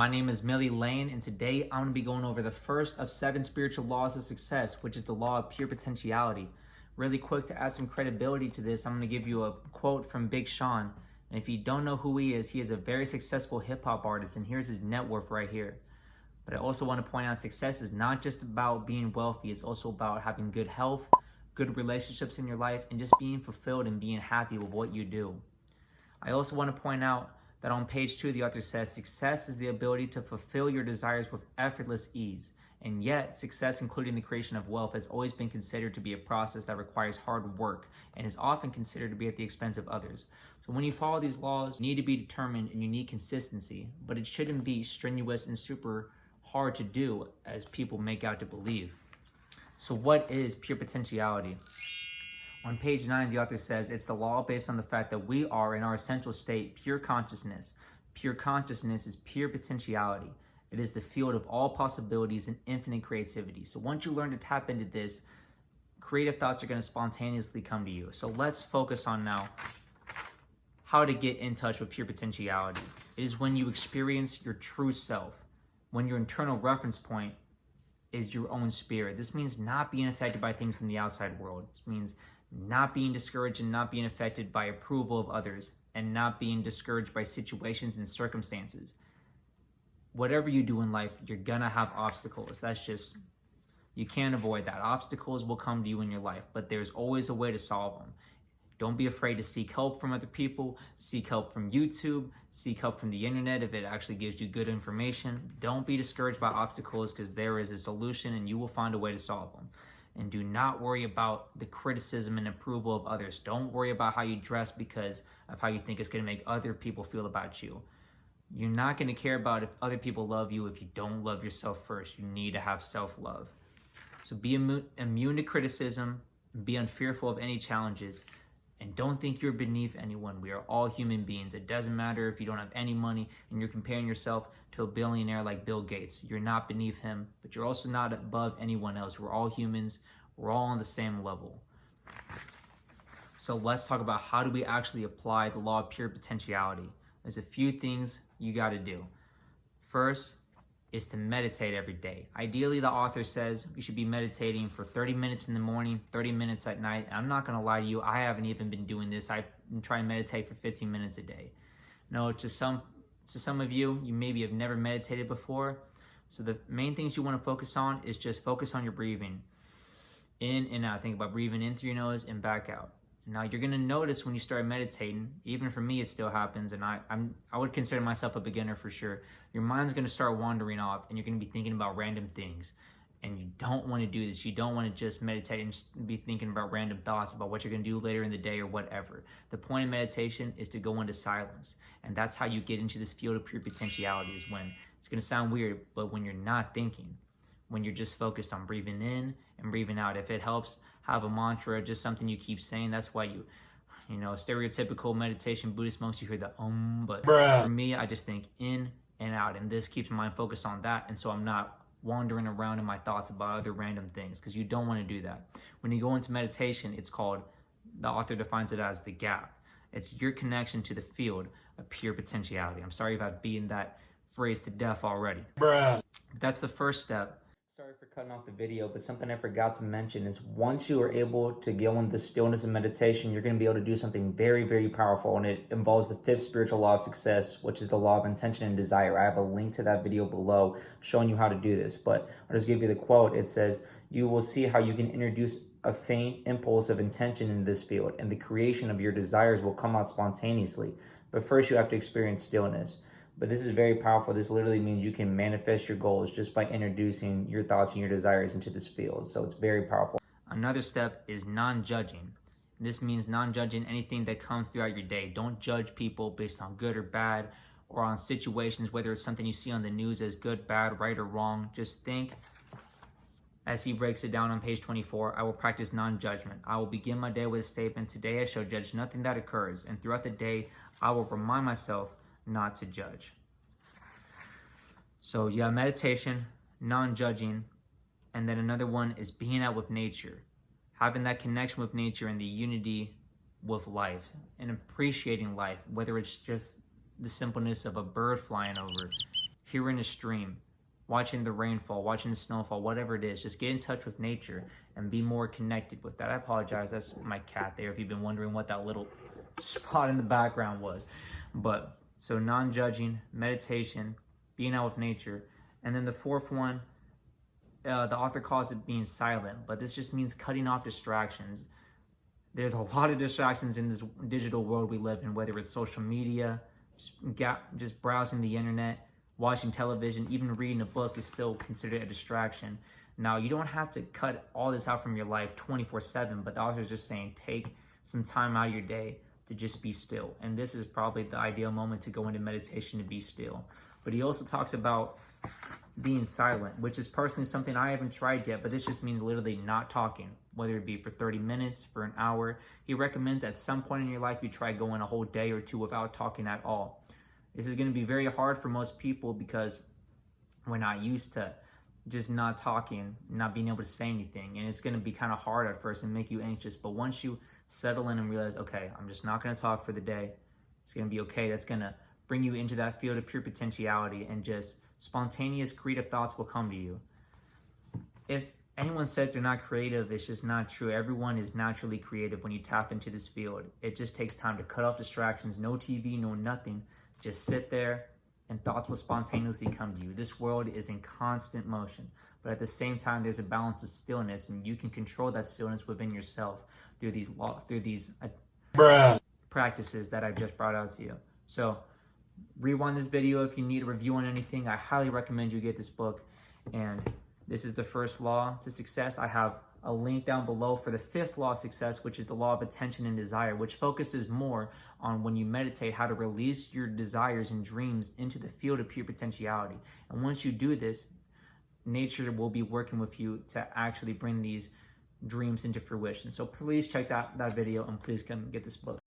My name is Millie Lane, and today I'm going to be going over the first of 7 spiritual laws of success, which is the law of pure potentiality. Really quick, to add some credibility to this, I'm going to give you a quote from Big Sean. And if you don't know who he is a very successful hip-hop artist, and here's his net worth right here. But I also want to point out, success is not just about being wealthy, it's also about having good health, good relationships in your life, and just being fulfilled and being happy with what you do. I also want to point out that on page 2, the author says, success is the ability to fulfill your desires with effortless ease. And yet, success, including the creation of wealth, has always been considered to be a process that requires hard work and is often considered to be at the expense of others. So when you follow these laws, you need to be determined and you need consistency, but it shouldn't be strenuous and super hard to do as people make out to believe. So what is pure potentiality? On page 9, the author says, it's the law based on the fact that we are, in our essential state, pure consciousness. Pure consciousness is pure potentiality. It is the field of all possibilities and infinite creativity. So once you learn to tap into this, creative thoughts are going to spontaneously come to you. So let's focus on now how to get in touch with pure potentiality. It is when you experience your true self, when your internal reference point is your own spirit. This means not being affected by things in the outside world. This means not being discouraged and not being affected by approval of others, and not being discouraged by situations and circumstances. Whatever you do in life, you're gonna have obstacles. That's just, you can't avoid that. Obstacles will come to you in your life, but there's always a way to solve them. Don't be afraid to seek help from other people, seek help from YouTube, seek help from the internet if it actually gives you good information. Don't be discouraged by obstacles, because there is a solution and you will find a way to solve them. And do not worry about the criticism and approval of others. Don't worry about how you dress because of how you think it's going to make other people feel about you. You're not going to care about if other people love you if you don't love yourself first. You need to have self-love. So be immune to criticism, be unfearful of any challenges, and don't think you're beneath anyone. We are all human beings. It doesn't matter if you don't have any money and you're comparing yourself to a billionaire like Bill Gates. You're not beneath him, but you're also not above anyone else. We're all humans. We're all on the same level. So let's talk about, how do we actually apply the law of pure potentiality? There's a few things you got to do. First is to meditate every day. Ideally, the author says you should be meditating for 30 minutes in the morning, 30 minutes at night. And I'm not going to lie to you, I haven't even been doing this. I've been trying to meditate for 15 minutes a day. No, to some of you, you maybe have never meditated before. So the main things you want to focus on is just focus on your breathing. In and out. Think about breathing in through your nose and back out. Now you're going to notice when you start meditating, even for me it still happens, and I would consider myself a beginner for sure, your mind's going to start wandering off and you're going to be thinking about random things. And you don't want to do this. You don't want to just meditate and just be thinking about random thoughts about what you're going to do later in the day or whatever. The point of meditation is to go into silence. And that's how you get into this field of pure potentiality, is when, it's going to sound weird, but when you're not thinking, when you're just focused on breathing in and breathing out. If it helps, have a mantra, just something you keep saying. That's why you know, stereotypical meditation Buddhist monks, you hear the but for me, I just think in and out, and this keeps my mind focused on that, and so I'm not wandering around in my thoughts about other random things, because you don't want to do that. When you go into meditation, it's called, the author defines it as the gap. It's your connection to the field of pure potentiality. I'm sorry if I've beaten that phrase to death already. That's the first step. Sorry for cutting off the video, but something I forgot to mention is, once you are able to go into the stillness and meditation, you're going to be able to do something very, very powerful, and it involves the 5th spiritual law of success, which is the law of intention and desire. I have a link to that video below showing you how to do this, but I'll just give you the quote. It says, you will see how you can introduce a faint impulse of intention in this field, and the creation of your desires will come out spontaneously. But first you have to experience stillness. But this is very powerful. This literally means you can manifest your goals just by introducing your thoughts and your desires into this field. So it's very powerful. Another step is non-judging. This means non-judging anything that comes throughout your day. Don't judge people based on good or bad, or on situations, whether it's something you see on the news as good, bad, right, or wrong. Just think, as he breaks it down on page 24, I will practice non-judgment. I will begin my day with a statement, today I shall judge nothing that occurs. And throughout the day, I will remind myself not to judge. So you have meditation, non-judging, and then another one is being out with nature. Having that connection with nature and the unity with life, and appreciating life, whether it's just the simpleness of a bird flying over, hearing a stream, watching the rainfall, watching the snowfall, whatever it is. Just get in touch with nature and be more connected with that. I apologize, that's my cat there if you've been wondering what that little spot in the background was. But so non-judging, meditation, being out with nature. And then the fourth one, the author calls it being silent, but this just means cutting off distractions. There's a lot of distractions in this digital world we live in, whether it's social media, just browsing the internet, watching television, even reading a book is still considered a distraction. Now, you don't have to cut all this out from your life 24/7, but the author's just saying take some time out of your day to just be still. And this is probably the ideal moment to go into meditation, to be still. But he also talks about being silent, which is personally something I haven't tried yet, but this just means literally not talking, whether it be for 30 minutes, for an hour. He recommends at some point in your life you try going a whole day or two without talking at all. This is going to be very hard for most people because we're not used to just not talking, not being able to say anything, and it's going to be kind of hard at first and make you anxious. But once you settle in and realize, okay, I'm just not going to talk for the day, it's going to be okay. That's going to bring you into that field of pure potentiality, and just spontaneous creative thoughts will come to you. If anyone says they're not creative, it's just not true. Everyone is naturally creative when you tap into this field. It just takes time to cut off distractions, no TV, no nothing. Just sit there and thoughts will spontaneously come to you. This world is in constant motion, but at the same time, there's a balance of stillness, and you can control that stillness within yourself through these practices that I just brought out to you. So rewind this video if you need a review on anything. I highly recommend you get this book. And this is the first law to success. I have a link down below for the fifth law of success, which is the law of attention and desire, which focuses more on when you meditate, how to release your desires and dreams into the field of pure potentiality. And once you do this, nature will be working with you to actually bring these dreams into fruition. So please check that video, and please come get this book.